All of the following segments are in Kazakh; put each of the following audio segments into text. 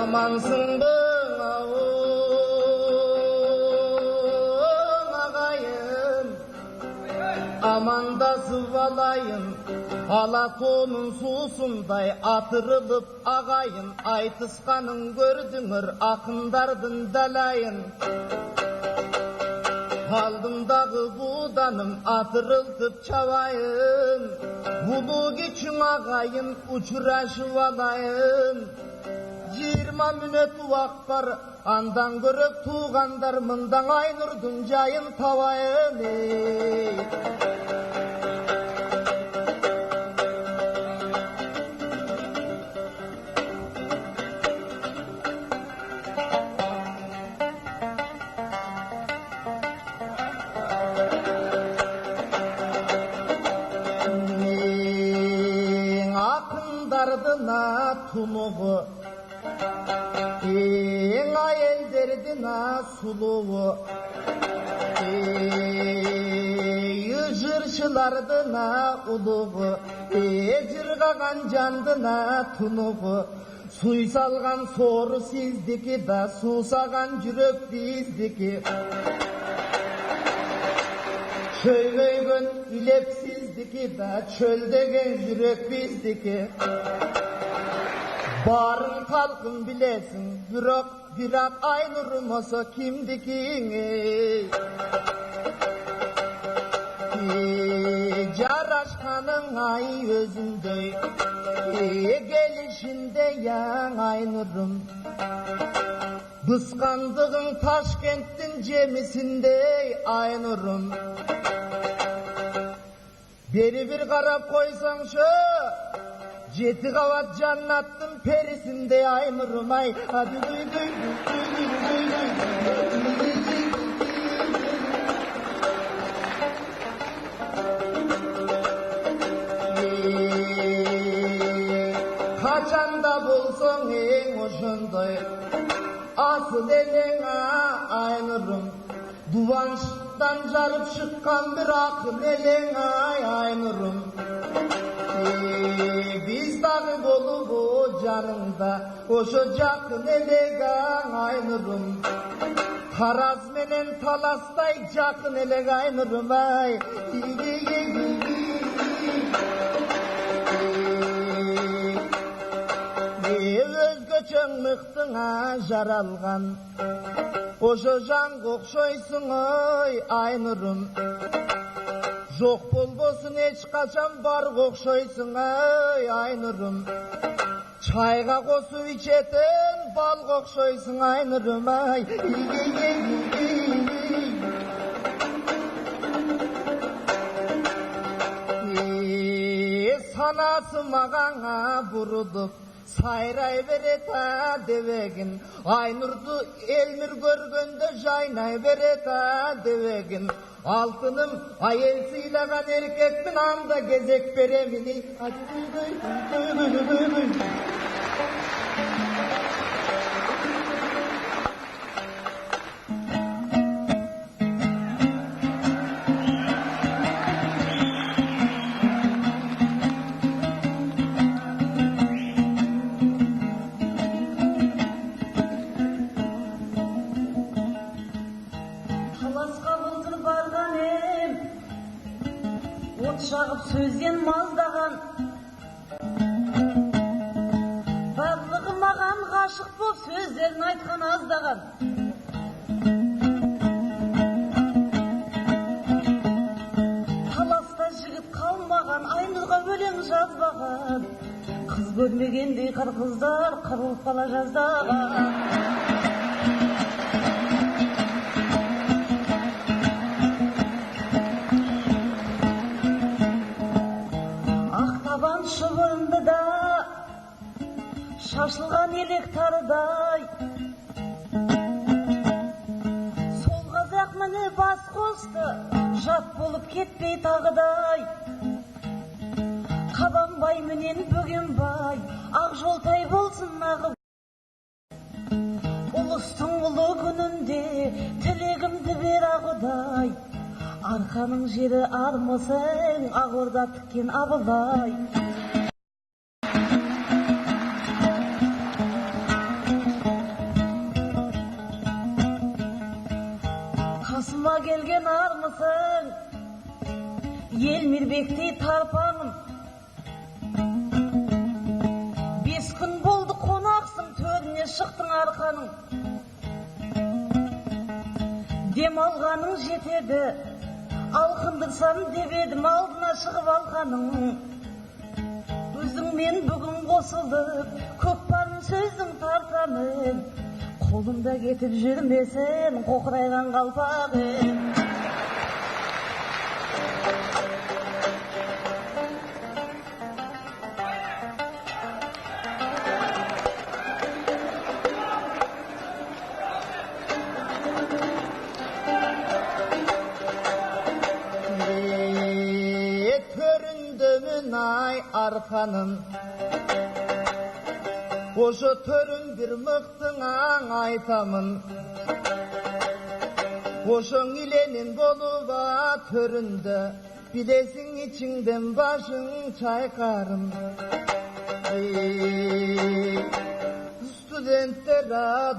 Amansın bağın ağayın, amanda sıvalayın, Alatonun susunday atırılıp ağayın, Aytıskanın gördüңөр akındardın dalayın. Aldımдағы buğdanım atırıltıp çavayın, Bulu geçin ağayın uçuraşıp alayın. 20 minut vakt var, andan görüp tuğandar mından Aynur'dun jayın tavayın. Akındardına tunuğu, ayelдердина сулуы, жыршылардына улуғы, жырғаған жандына тұнығы, суй салған соры сиздікі да, сусаған жүрек биздікі. Çöylöygön ilepsizdiki da, çöldegen жүрек биздікі. Barın kalkın bilesin, birak Aynur'um olsa kimdikin? Jaraşkanın ay özündey, gelişinde yan Aynur'um. Kıskandığın Taşkent'tin cemisindey Aynur'um. Beri bir karap koysan şu, 7 kavat jannattın perisinde Aynur'um ay. Hadi duy duy Kaçanda bulsun en hoşunday, asıl elin Aynur'um. Duvançtan jarıp çıkan bir akıl elin Aynur'um. Biz dağı dolu bu canımda, oşo jakın elegan Aynur'um. Taraz menen talastay jakın eleg Aynur'um ay. Özgöçön mıhtına jaralgan, oşo janга okşoysun oy Aynur'um. Жоқ болбосын ешқашан бар оқшойсың ай Aynur'um. Çayға қосып içетін бал оқшойсың Aynur'um ay. Санасы мағаңа бұрылып сайрай берет дебегин. Aynur'du Elmir görgönde jaynay beret debegin. Altınım ayel sıylagan erkekmin anda gezek beremini. Hadi duy. Шағып сөзден маздаған, барлығы маған ғашық боп сөздерін айтқан аздаған. Таласта жігіт қалмаған, Айнұрға өлең жазбаған, қыз көрмегендей қырғыздар қырылып қала жаздаған. Шыбырынды да шашылған елек тарыдай, сол қазақ міне бас қосты, жат болып кетпей тағыдай. Қабанбай менен Бөгенбай ақ жолтай болсын ағып. Ұлыстың ұлы күнінде тілегімді бер Ағыдай. Арқаның жері армысың, ақ орда тіккен Абылай. келген армысың, Елмирбекти тарпаным. 5 күн болды қонақсың, төріне шықтың арқаның. Дем алғаның жетеді, алқындырсам деп едім, алдына шығып алқаның. Өзіңмен бүгін қосылып, көкпарын сөздің тартамын. Қолымда кетіп жүрмесін, қоқырайған қалпағым. Төріндімін ай арқаным, Ошо төрін бір мықтыңаң айтамын. Ошоң иленин болуба төрүндө, Билесиң ичиңден башың чайкарым. Студенттер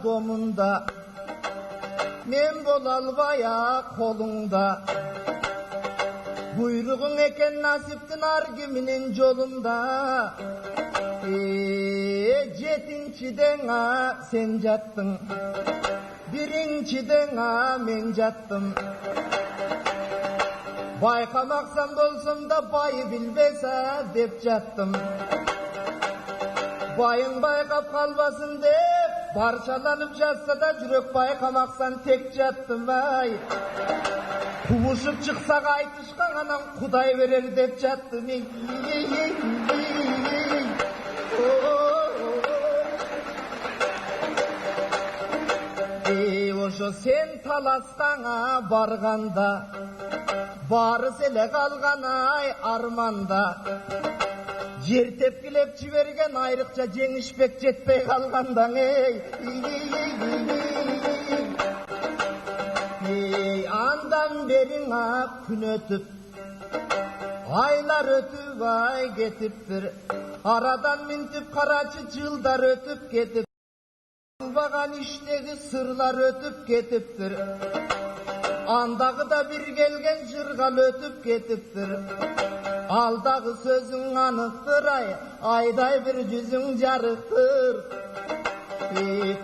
домунда, Мен бола албай колуңда. Буйругуң экен насиптин ар киминин жолунда. Жетинчиден сен жаттың, биринчиден мен жаттым. Байкамаксан болсом да байы билбесе деп жаттым. Байың байкап калбасын деп, барчаланып жатса да жүрөк байкамаксан тек жаттым. Кубушуп чыксак айтышкан анан Кудай берер деп жаттым. Ошо сен таластаңа барганда, Барыс эле калган арманда. Жер тепкилеп жиберген айрыкча жеңишпек жетпей калгандаң. Андан бериң күн өтүп, айлар өтүп кетиптир. Арадан минтип карачы жылдар өтүп кетип. Албаган иштеги сырлар өтүп кетиптир. Андагы да бир келген жыргал өтүп кетиптир. Алдагы сөзүң аныктыр, айдай бир жүзүң жарыктыр.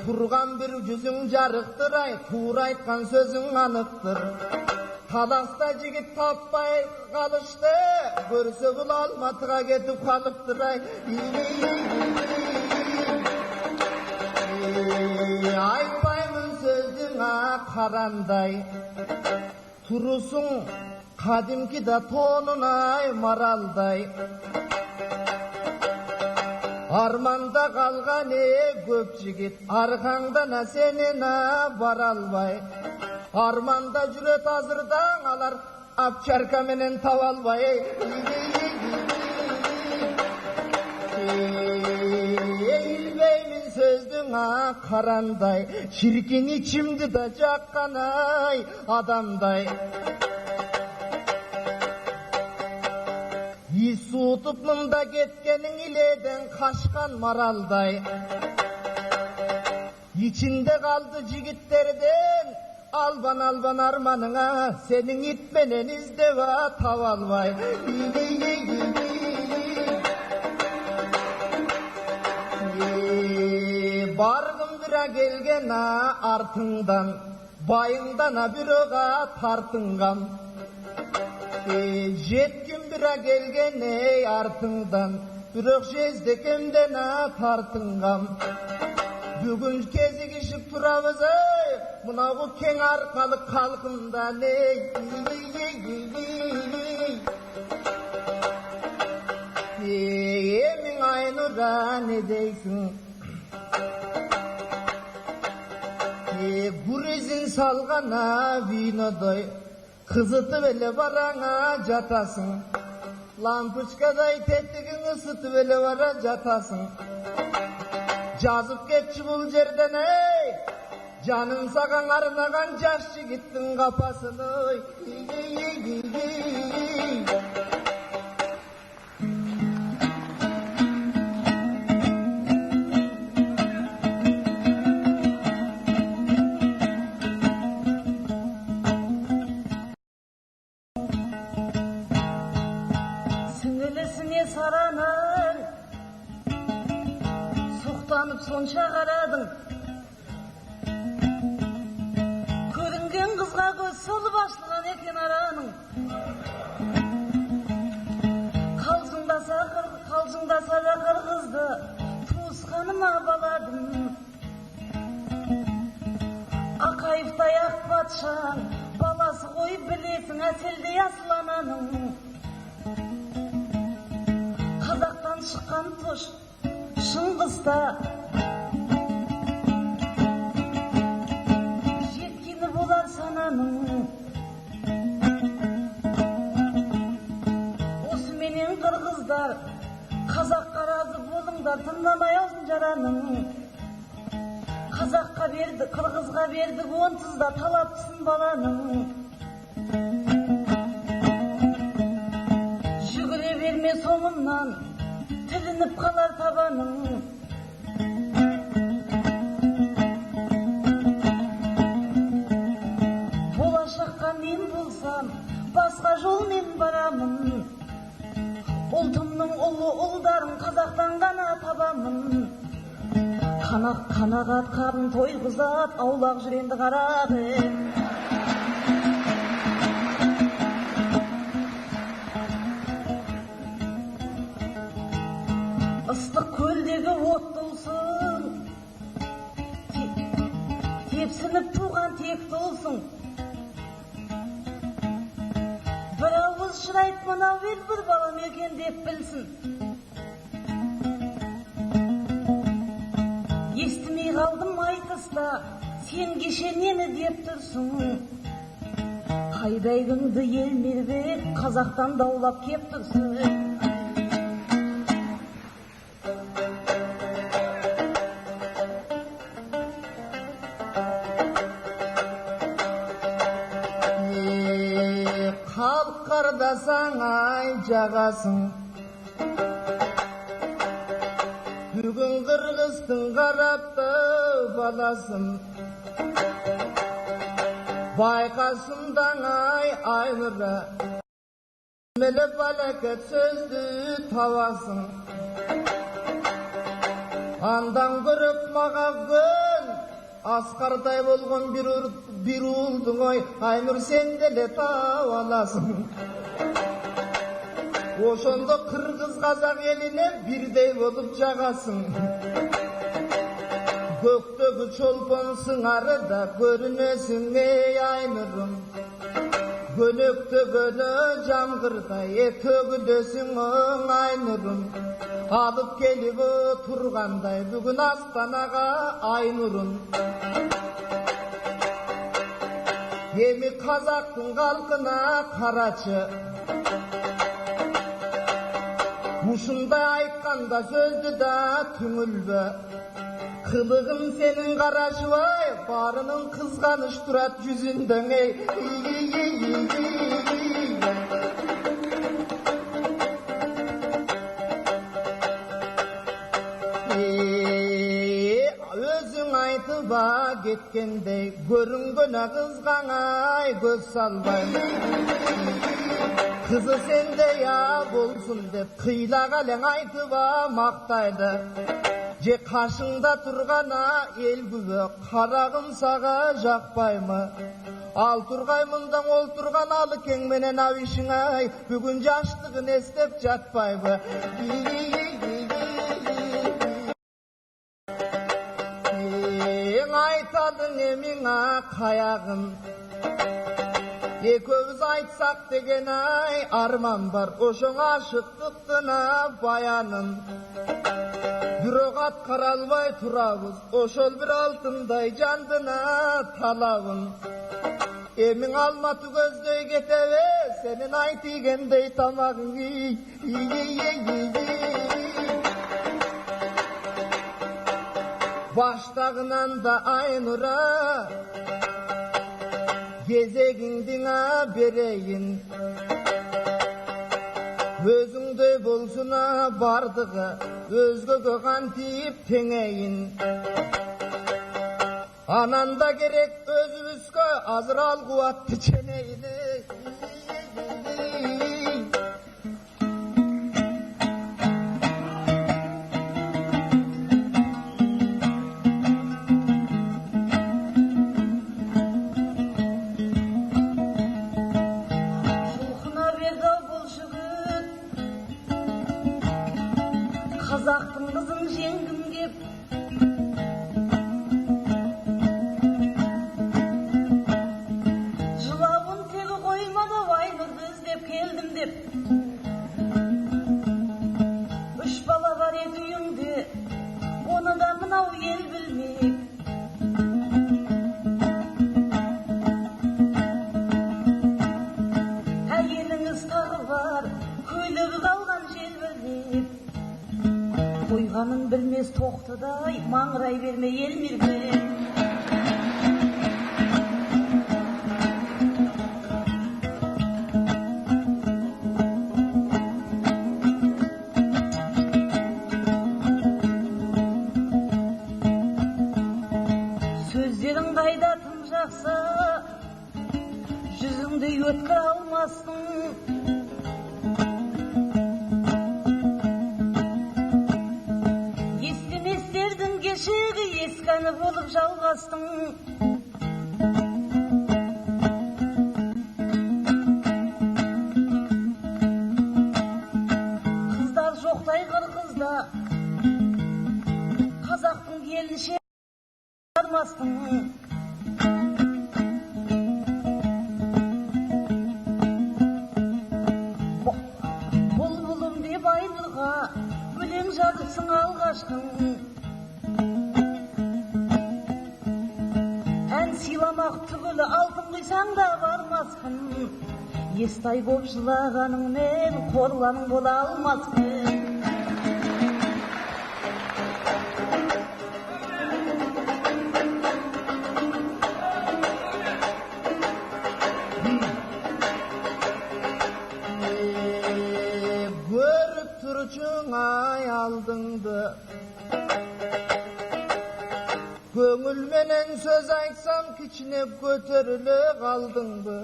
Турган бир жүзүң жарыктыр, туура айткан сөзүң аныктыр. Таласта жигит таппай калышты, көрсө бул Алматыга кетип калыптыр. Айтпаймын сөзүңа карандай, турусуң кадимки да тонун маралдай. Арманда калган көп жигит, аркаңдан сенен бара албай. Арманда жүрөт азырдан, алар апчарка менен таба албай. Илбеймин сөздүңа карандай, ширкин ичимди да жаккан адамдай. Суутуп мында кеткениң иледен качкан маралдай. Ичинде калды жигиттерден албан арманыңа, сенин ит менен издеп таба албай. Баргым бира келген артыңдан, байыңдан бирок тартынгам. Жетким бира келген артыңдан, бирок жездекемден тартынгам. Бүгүн кезигишип турабыз мынау кең аркалык калкымдан. Эмиң Айнура не дейсиң? Грузин салган винодой, кызытып эле бараңа жатасың. Лампочкадай тетигиң ысытып эле бара жатасың. Жазып кетчи бул жерден жанын сагаң арнаган жаш жигиттин капасын. Ақтанып сонша қарадың, көрінген қызға көз солып ашылған екен араның. Қалжыңдаса да қырғызды туысқаныма баладым. Ақайықтай ақ патшаң баласы ғой білесің, әселдей асыл ананың. Қазақтан шыққан тұш Шыңғыста жеткені болар сананың. Осыменен қырғыздар қазаққа разы болыңдар, тыңдамай алдын жараның. Қазаққа берді, қырғызға берді, онсыз да талапсың баланың. Жүгіре берме соңымнан, тілініп қалар табаның. Болашаққа мен болсам, басқа жолмен барамын. Ұлтымның ұлы ұлдарын қазақтан ғана табамын. Қанағат қарын тойғызат, аулақ жүренді қарағы. Ыстық көлдегі от толсын, тепсініп туған тек толсын. Бір ауыз шырайт мынау ел бір балам екен деп білсін. Естімей қалдым айтыста, сен кеше нені деп тұрсың. Қайдайгыңды ел мербек, қазақтан даулап кеп тұрсың. Қалқардасаң ай жағасың, бүгін қырғыздың қарапты баласын. Байқасындаң ай айнұры, мілі балакет сөзді тавасың. Андан көріп маға гүл, асқардай болған бір ұлдың ой, айнұр сенделе тау аласың. Ошонда қырғыз қазақ еліне бірдей болып жағасың. Көктегі чолпон сыңары да көрінесің ей айнұрым. Көнектөгені жаңғырдай төгілесің оң айнұрым. Алып келіп тұрғандай бүгін Астанаға айнұрым. Еми қазақтың қалқына қарачы, Ушындай айтқанда сөзді да түңілбе. Қылығым сенің қарашыбай, барының қызғаныш тұрат жүзіндің ей. Өзің айтыба кеткендей, көрінгені қызғаңай көз салбай. Қызы сенде я болсын деп, қийлақ әлең айтыба мақтайды. Же қашыңда тұрғана ел күбі, қарағым саға жақпаймы? Ал тұрғай мұндан ол тұрған алы кеңменен авишің ай, бүгін жаштығын естеп жатпаймы? Айтадың еміңа қаяғын, екеуіз айтсақ деген ай арман бар, ошың ашықтықтына баянын. Бирок аткаралбай турабыз, ошол бир алтындай жандына талабын. Эмиң алматы көздөй кетебе, сенин айтыгендей тамагың. Баштагынан да айнура, кезегиңдиңа берейин. Өзүңдөй болсуна бардыгы, өзгөгө кантип теңейин. Ананда керек өзүбүзгө азыр ал кубатты ченейли. тоқтыдай маңырай берме елмірген. Сөздерің қайда тым жақсы, жүзіңді өткір алмассың. Естеместердің кешегі ескәні болып жалғастың. Қыздар жоқтай қырғызда, қазақтың келінше бармастың. Бұлбұлым деп айнұрға өлең жазыпсың алғашқың. Ән сыйламақ түгілі алтын құйсаң да бармаспын. Естай боп жылағаныңмен қорланың бола алмаспын. Көріп тұрчың ай алдыңды, көңілменен сөз айтсам кичінеп көтерілі қалдыңды.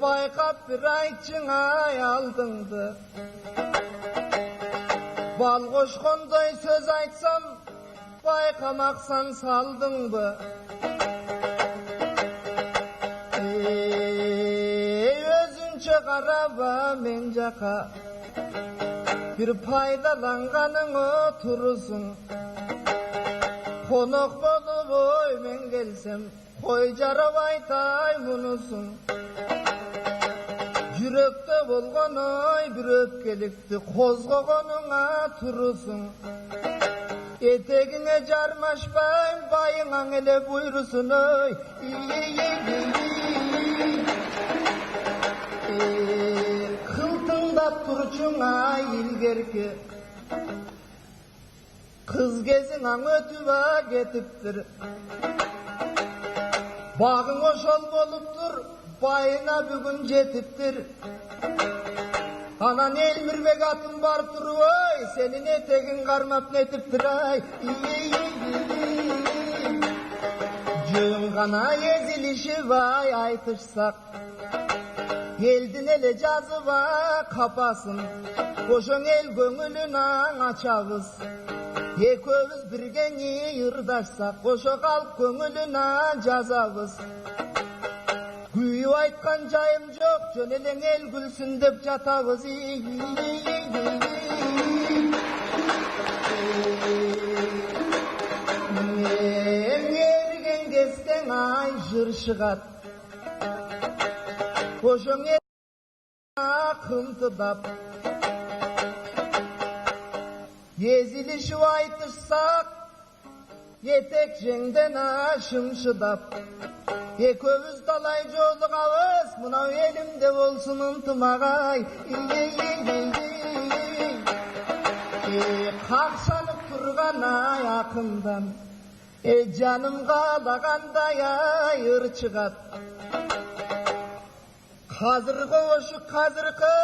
Байқап бір айтчың ай алдыңды, бал қошқандай сөз айтсам байқамақсан салдыңды. Өзінше қараба мен жақа, бір пайдаланғаның отырысың. Қонақ болып оймен келсем, қой жарап айтай мұнысың. Жүректе болған ой бір өпкелікті қозғағаныңа тұрысың. Етегіңе жармашпайын байыңаң еле бұйрысын ой. Қылтыңдап тұрчың ай илгерке, қыз кезің аң өтіп кетіптір. Бағың ошол болып тұр, байына бүгін жетіптір. Анан Елмірбек атым бар тұр, ой, сенің етегің қармап нетіптір ай. Жөн ғана езіліші бай айтышсақ, елдің еле жазыба қапасын. Ошоң ел көңілін аң ачабыз. Екеуміз бірге ырдашсақ, ошо қалып көңілін аң жазабыз. Күйіп айтқан жайым жоқ, жөн елең ел күлсін деп жатабыз. Ерген кестен ай жыр шығат, ошоң ел қымтыдап. Езілішіп айтышсақ, етек жеңден шымшыдап. Екеуміз талай жолығабыз, мынау елімде болсын ынтымағай. Қақшанып тұрған ай ақындан, жаным қалағандай ай ыр шығат. Қазіргі ошы қазіргі,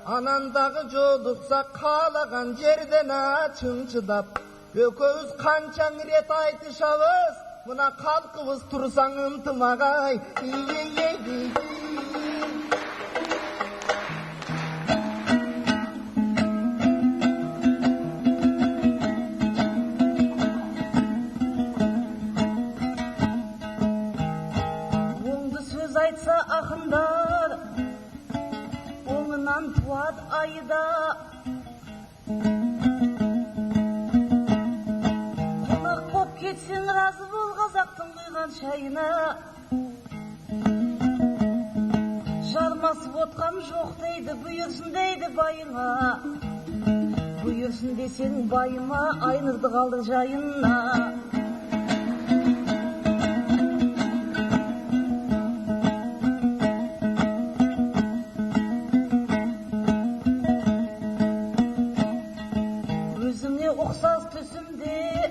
анандағы жолықса қалаған жерден чымшыдап. Екеуміз қанша рет айтышабыз, мына қалқыбыз тұрсаң ынтымағай. Оңды сөз айтса ақындар, оңынан туад айда. Қонақ боп кетсең разы бол қазақтың құйған шайына. Жармасып отқам жоқ дейді, бұйырсын дейді байыңа. Бұйырсын десең байыма, айнырды қалды жайына. түсімде,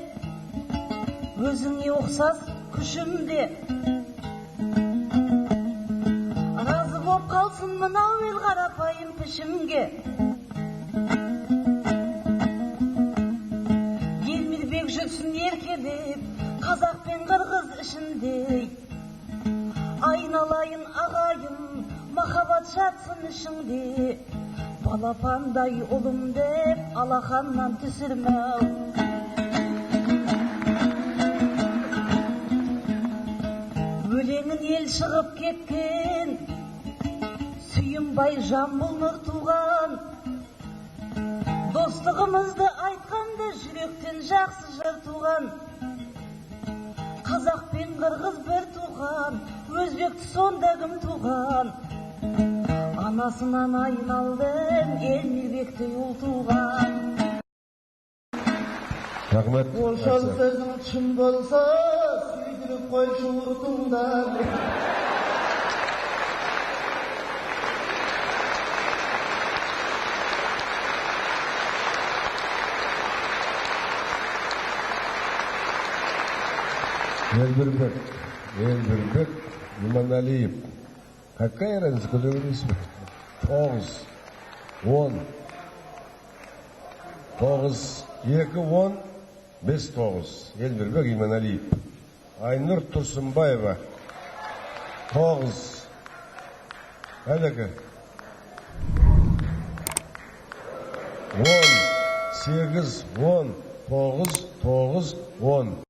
өзіңе ұқсас күшімде. Разы боп қалсын мынау ел қарапайым пішімге. Елмірбек жүрсін еркелеп, қазақ пен қырғыз ішінде. Айналайын ағайын, махаббат жатсын ішіңде. Балапандай ұлым деп алақаннан түсірмеу. Өлеңін ел шығып кеткен, сүйінбай жамбыл нұр туған. Достығымызды айтқанды жүректен жақсы жыр туған. Қазақ пен қырғыз бір туған, өзбекті сонда кім туған. Анасынан айналдым, Елмірбектей ұл туған. Рахмет. Ошол сөзің шын болса, сүйдіріп қойшы ұртыңда. Елбірбек Иманалиев. Какая разница, куда вы весьма? 9, 10. 9, 2, 10, 5, 9. Елбірбек Иманалиев. Айнұр Тұрсынбаева. 9. Әлеке. 10, 8, 10, 9, 9, 10.